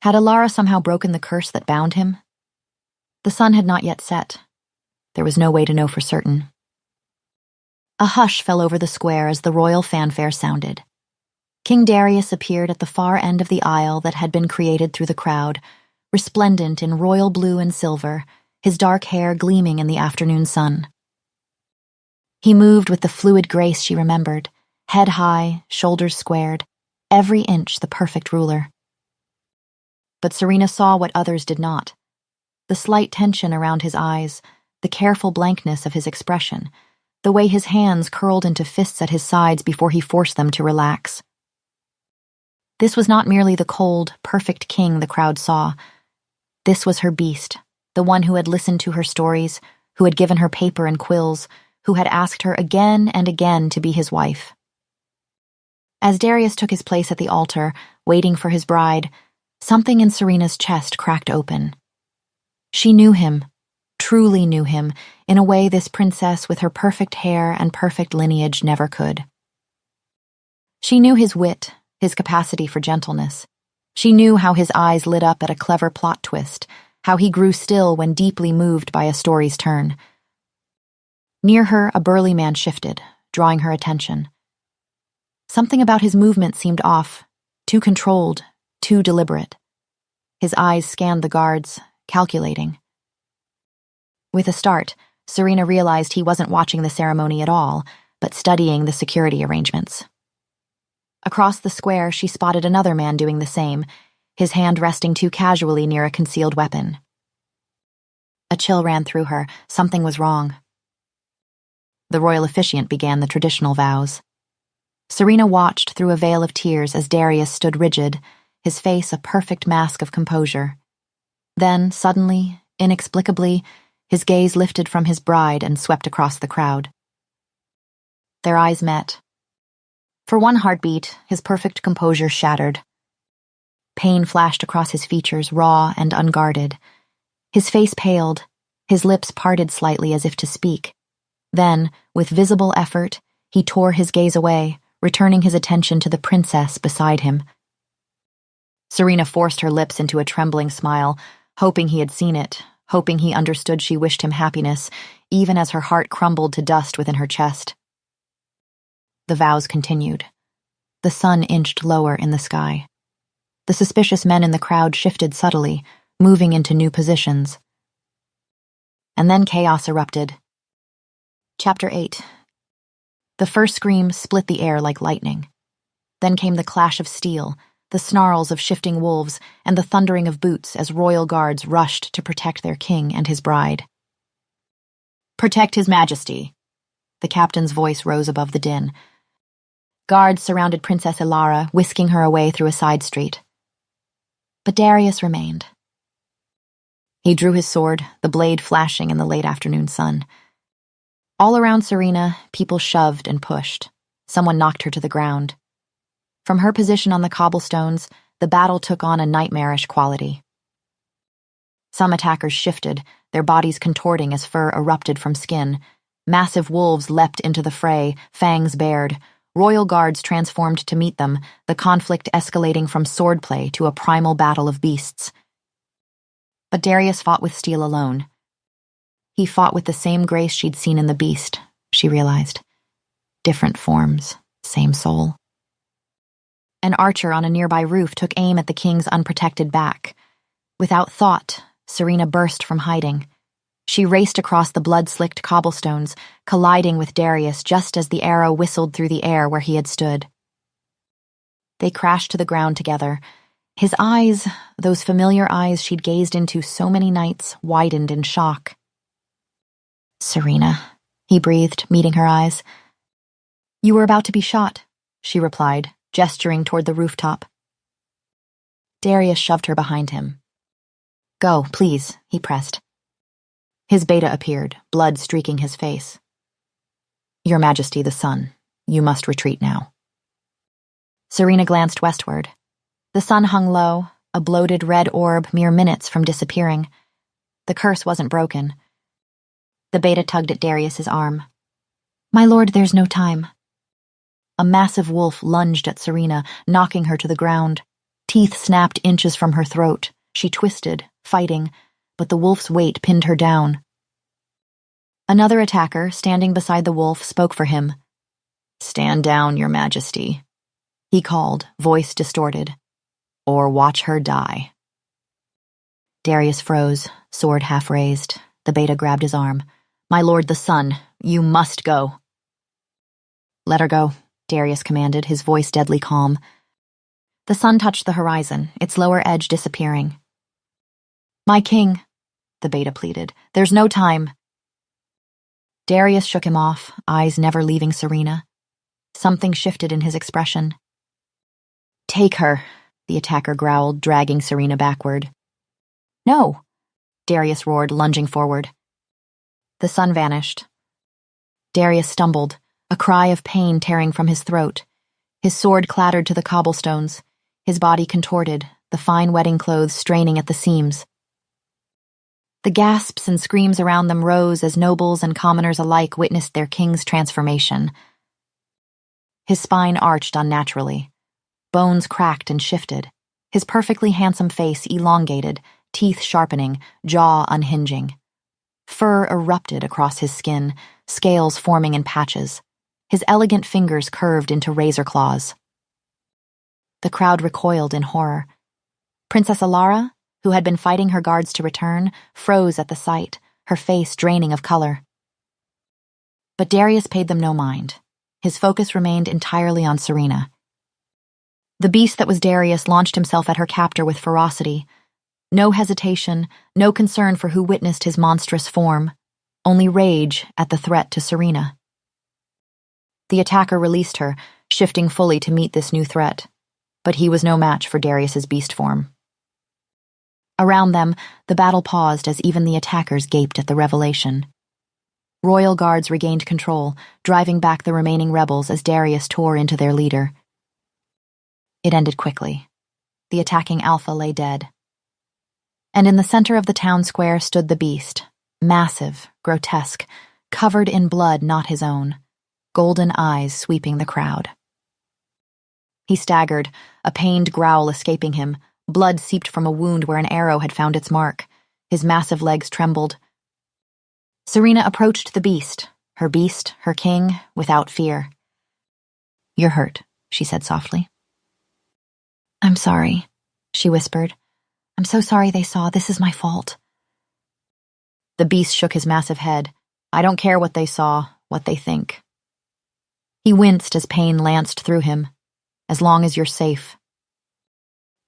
Had Alara somehow broken the curse that bound him? The sun had not yet set. There was no way to know for certain. A hush fell over the square as the royal fanfare sounded. King Darius appeared at the far end of the aisle that had been created through the crowd, resplendent in royal blue and silver, his dark hair gleaming in the afternoon sun. He moved with the fluid grace she remembered, head high, shoulders squared, every inch the perfect ruler. But Serena saw what others did not. The slight tension around his eyes, the careful blankness of his expression, the way his hands curled into fists at his sides before he forced them to relax. This was not merely the cold, perfect king the crowd saw. This was her beast, the one who had listened to her stories, who had given her paper and quills, who had asked her again and again to be his wife. As Darius took his place at the altar, waiting for his bride, something in Serena's chest cracked open. She knew him, truly knew him, in a way this princess with her perfect hair and perfect lineage never could. She knew his wit, his capacity for gentleness. She knew how his eyes lit up at a clever plot twist, how he grew still when deeply moved by a story's turn. Near her, a burly man shifted, drawing her attention. Something about his movement seemed off, too controlled, too deliberate. His eyes scanned the guards, calculating. With a start, Serena realized he wasn't watching the ceremony at all, but studying the security arrangements. Across the square, she spotted another man doing the same, his hand resting too casually near a concealed weapon. A chill ran through her. Something was wrong. The royal officiant began the traditional vows. Serena watched through a veil of tears as Darius stood rigid, his face a perfect mask of composure. Then, suddenly, inexplicably, his gaze lifted from his bride and swept across the crowd. Their eyes met. For one heartbeat, his perfect composure shattered. Pain flashed across his features, raw and unguarded. His face paled, his lips parted slightly as if to speak. Then, with visible effort, he tore his gaze away, returning his attention to the princess beside him. Serena forced her lips into a trembling smile, hoping he had seen it, hoping he understood she wished him happiness, even as her heart crumbled to dust within her chest. The vows continued. The sun inched lower in the sky. The suspicious men in the crowd shifted subtly, moving into new positions. And then chaos erupted. Chapter 8. The first scream split the air like lightning. Then came the clash of steel, the snarls of shifting wolves, and the thundering of boots as royal guards rushed to protect their king and his bride. "Protect His Majesty." The captain's voice rose above the din. Guards surrounded Princess Ilara, whisking her away through a side street. But Darius remained. He drew his sword, the blade flashing in the late afternoon sun. All around Serena, people shoved and pushed. Someone knocked her to the ground. From her position on the cobblestones, the battle took on a nightmarish quality. Some attackers shifted, their bodies contorting as fur erupted from skin. Massive wolves leapt into the fray, fangs bared. Royal guards transformed to meet them, the conflict escalating from swordplay to a primal battle of beasts. But Darius fought with steel alone. He fought with the same grace she'd seen in the beast, she realized. Different forms, same soul. An archer on a nearby roof took aim at the king's unprotected back. Without thought, Serena burst from hiding. She raced across the blood-slicked cobblestones, colliding with Darius just as the arrow whistled through the air where he had stood. They crashed to the ground together. His eyes, those familiar eyes she'd gazed into so many nights, widened in shock. "Serena," he breathed, meeting her eyes. "You were about to be shot," she replied, gesturing toward the rooftop. Darius shoved her behind him. "Go, please," he pressed. His beta appeared, blood streaking his face. "Your Majesty the sun, you must retreat now." Serena glanced westward. The sun hung low, a bloated red orb mere minutes from disappearing. The curse wasn't broken. The beta tugged at Darius's arm. "My lord, there's no time." A massive wolf lunged at Serena, knocking her to the ground. Teeth snapped inches from her throat. She twisted, fighting, but the wolf's weight pinned her down. Another attacker, standing beside the wolf, spoke for him. "Stand down, Your Majesty," he called, voice distorted. "Or watch her die." Darius froze, sword half raised. The beta grabbed his arm. "My lord the sun, you must go." "Let her go," Darius commanded, his voice deadly calm. The sun touched the horizon, its lower edge disappearing. "My king," the beta pleaded, "there's no time." Darius shook him off, eyes never leaving Serena. Something shifted in his expression. "Take her," the attacker growled, dragging Serena backward. "No," Darius roared, lunging forward. The sun vanished. Darius stumbled, a cry of pain tearing from his throat. His sword clattered to the cobblestones. His body contorted, the fine wedding clothes straining at the seams. The gasps and screams around them rose as nobles and commoners alike witnessed their king's transformation. His spine arched unnaturally. Bones cracked and shifted. His perfectly handsome face elongated, teeth sharpening, jaw unhinging. Fur erupted across his skin, scales forming in patches. His elegant fingers curved into razor claws. The crowd recoiled in horror. Princess Ilara, who had been fighting her guards to return, froze at the sight, her face draining of color. But Darius paid them no mind. His focus remained entirely on Serena. The beast that was Darius launched himself at her captor with ferocity. No hesitation, no concern for who witnessed his monstrous form, only rage at the threat to Serena. The attacker released her, shifting fully to meet this new threat, but he was no match for Darius's beast form. Around them, the battle paused as even the attackers gaped at the revelation. Royal guards regained control, driving back the remaining rebels as Darius tore into their leader. It ended quickly. The attacking alpha lay dead. And in the center of the town square stood the beast, massive, grotesque, covered in blood not his own, golden eyes sweeping the crowd. He staggered, a pained growl escaping him. Blood seeped from a wound where an arrow had found its mark. His massive legs trembled. Serena approached the beast, her king, without fear. "You're hurt," she said softly. "I'm sorry," she whispered. "I'm so sorry they saw. This is my fault." The beast shook his massive head. "I don't care what they saw, what they think." He winced as pain lanced through him. "As long as you're safe."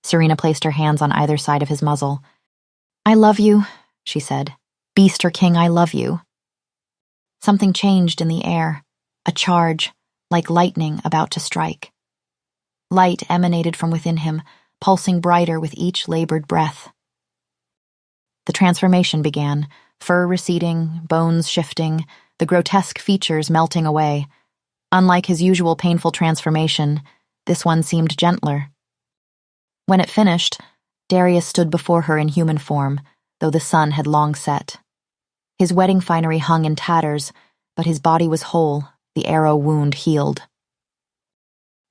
Serena placed her hands on either side of his muzzle. "I love you," she said. "Beast or king, I love you." Something changed in the air, a charge, like lightning about to strike. Light emanated from within him, pulsing brighter with each labored breath. The transformation began, fur receding, bones shifting, the grotesque features melting away. Unlike his usual painful transformation, this one seemed gentler. When it finished, Darius stood before her in human form, though the sun had long set. His wedding finery hung in tatters, but his body was whole, the arrow wound healed.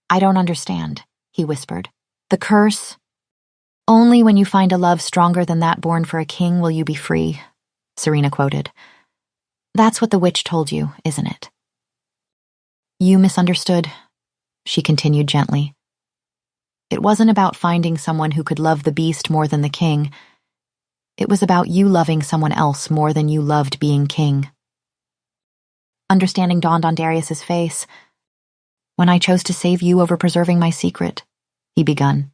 "I don't understand," he whispered. "The curse? Only when you find a love stronger than that born for a king will you be free," Serena quoted. "That's what the witch told you, isn't it?" "You misunderstood," she continued gently. "It wasn't about finding someone who could love the beast more than the king. It was about you loving someone else more than you loved being king." Understanding dawned on Darius's face. "When I chose to save you over preserving my secret," he begun.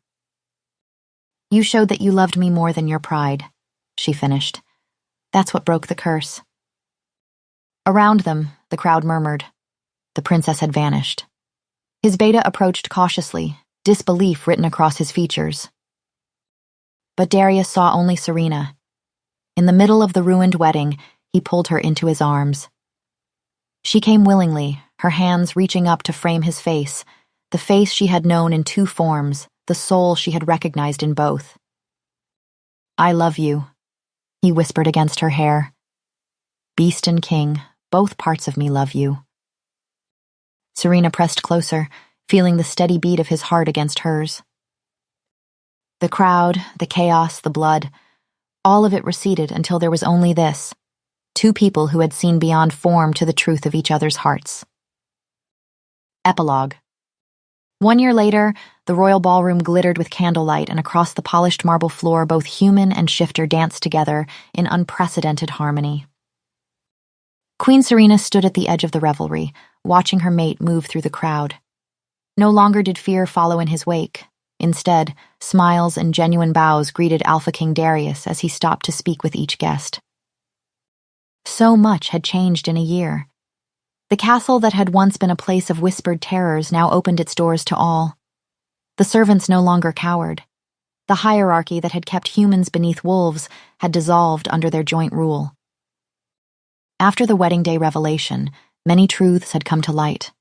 "You showed that you loved me more than your pride," she finished. "That's what broke the curse." Around them, the crowd murmured. The princess had vanished. His beta approached cautiously, disbelief written across his features. But Darius saw only Serena. In the middle of the ruined wedding, he pulled her into his arms. She came willingly, her hands reaching up to frame his face, the face she had known in two forms, the soul she had recognized in both. "I love you," he whispered against her hair. "Beast and king, both parts of me love you." Serena pressed closer, feeling the steady beat of his heart against hers. The crowd, the chaos, the blood, all of it receded until there was only this: two people who had seen beyond form to the truth of each other's hearts. Epilogue. 1 year later, the royal ballroom glittered with candlelight, and across the polished marble floor both human and shifter danced together in unprecedented harmony. Queen Serena stood at the edge of the revelry, watching her mate move through the crowd. No longer did fear follow in his wake. Instead, smiles and genuine bows greeted Alpha King Darius as he stopped to speak with each guest. So much had changed in a year. The castle that had once been a place of whispered terrors now opened its doors to all. The servants no longer cowered. The hierarchy that had kept humans beneath wolves had dissolved under their joint rule. After the wedding day revelation, many truths had come to light.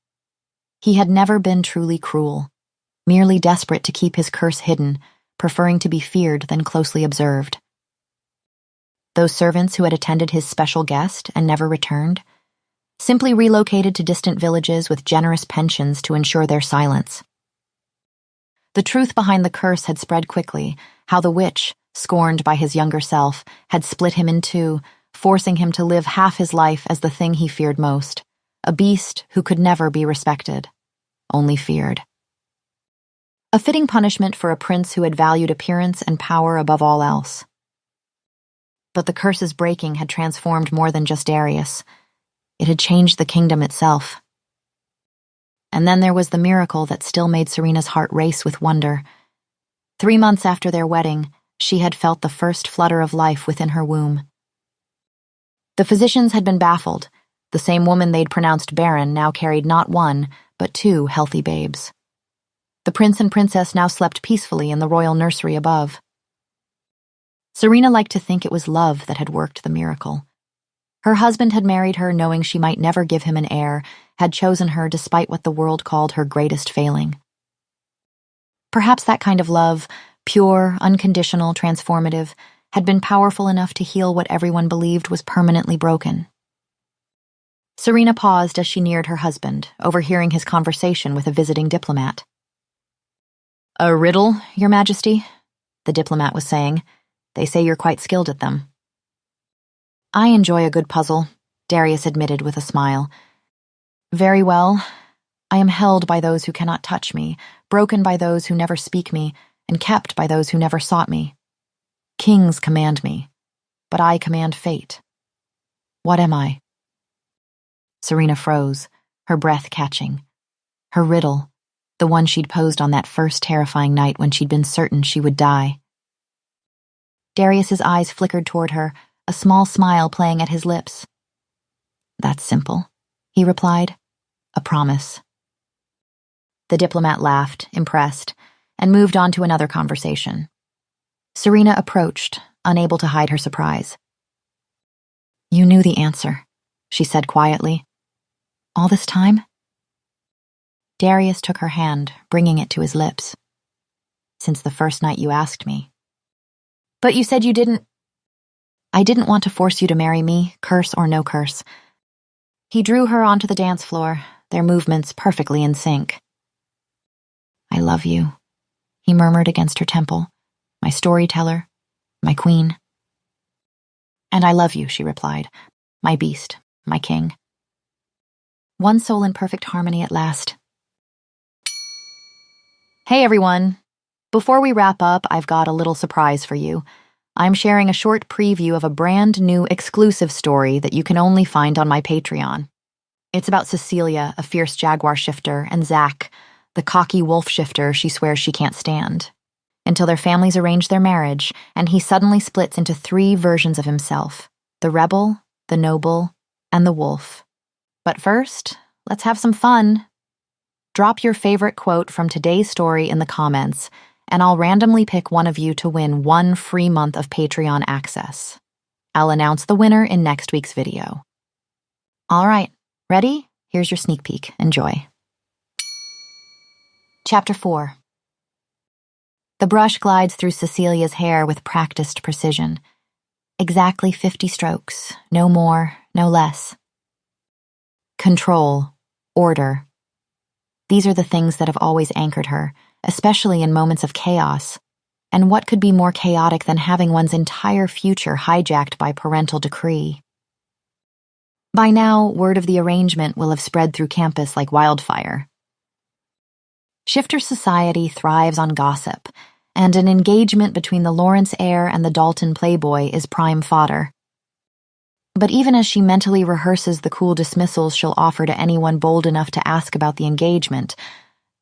He had never been truly cruel, merely desperate to keep his curse hidden, preferring to be feared than closely observed. Those servants who had attended his special guest and never returned simply relocated to distant villages with generous pensions to ensure their silence. The truth behind the curse had spread quickly, how the witch, scorned by his younger self, had split him in two, forcing him to live half his life as the thing he feared most, a beast who could never be respected, only feared. A fitting punishment for a prince who had valued appearance and power above all else. But the curse's breaking had transformed more than just Darius. It had changed the kingdom itself. And then there was the miracle that still made Serena's heart race with wonder. 3 months after their wedding, she had felt the first flutter of life within her womb. The physicians had been baffled. The same woman they'd pronounced barren now carried not one, but 2 healthy babes. The prince and princess now slept peacefully in the royal nursery above. Serena liked to think it was love that had worked the miracle. Her husband had married her knowing she might never give him an heir, had chosen her despite what the world called her greatest failing. Perhaps that kind of love, pure, unconditional, transformative, had been powerful enough to heal what everyone believed was permanently broken. Serena paused as she neared her husband, overhearing his conversation with a visiting diplomat. "A riddle, Your Majesty?" the diplomat was saying. "They say you're quite skilled at them." I enjoy a good puzzle, Darius admitted with a smile. Very well. I am held by those who cannot touch me, broken by those who never speak me, and kept by those who never sought me. Kings command me, but I command fate. What am I? Serena froze, her breath catching. Her riddle, the one she'd posed on that first terrifying night when she'd been certain she would die. Darius's eyes flickered toward her, a small smile playing at his lips. That's simple, he replied. A promise. The diplomat laughed, impressed, and moved on to another conversation. Serena approached, unable to hide her surprise. You knew the answer, she said quietly. All this time? Darius took her hand, bringing it to his lips. Since the first night you asked me. But you said you didn't. I didn't want to force you to marry me, curse or no curse. He drew her onto the dance floor, their movements perfectly in sync. I love you, he murmured against her temple. My storyteller, my queen. And I love you, she replied. My beast, my king. One soul in perfect harmony at last. Hey everyone! Before we wrap up, I've got a little surprise for you. I'm sharing a short preview of a brand new exclusive story that you can only find on my Patreon. It's about Cecilia, a fierce jaguar shifter, and Zach, the cocky wolf shifter she swears she can't stand. Until their families arrange their marriage, and he suddenly splits into 3 versions of himself: the rebel, the noble, and the wolf. But first, let's have some fun. Drop your favorite quote from today's story in the comments, and I'll randomly pick one of you to win 1 free month of Patreon access. I'll announce the winner in next week's video. All right, ready? Here's your sneak peek. Enjoy. Chapter 4. The brush glides through Cecilia's hair with practiced precision. Exactly 50 strokes, no more, no less. Control, order. These are the things that have always anchored her, especially in moments of chaos. And what could be more chaotic than having one's entire future hijacked by parental decree? By now, word of the arrangement will have spread through campus like wildfire. Shifter society thrives on gossip, and an engagement between the Lawrence heir and the Dalton playboy is prime fodder. But even as she mentally rehearses the cool dismissals she'll offer to anyone bold enough to ask about the engagement,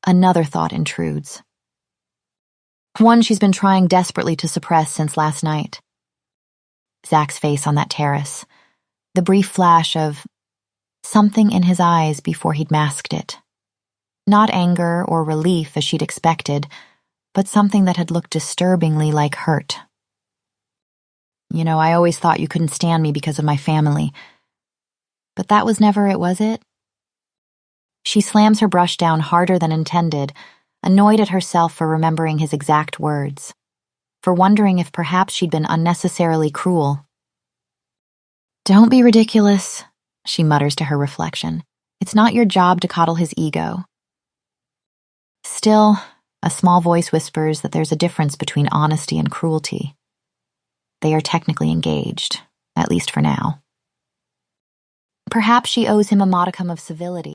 another thought intrudes. One she's been trying desperately to suppress since last night. Zach's face on that terrace, the brief flash of something in his eyes before he'd masked it. Not anger or relief as she'd expected, but something that had looked disturbingly like hurt. You know, I always thought you couldn't stand me because of my family. But that was never it, was it? She slams her brush down harder than intended, annoyed at herself for remembering his exact words, for wondering if perhaps she'd been unnecessarily cruel. Don't be ridiculous, she mutters to her reflection. It's not your job to coddle his ego. Still, a small voice whispers that there's a difference between honesty and cruelty. They are technically engaged, at least for now. Perhaps she owes him a modicum of civility.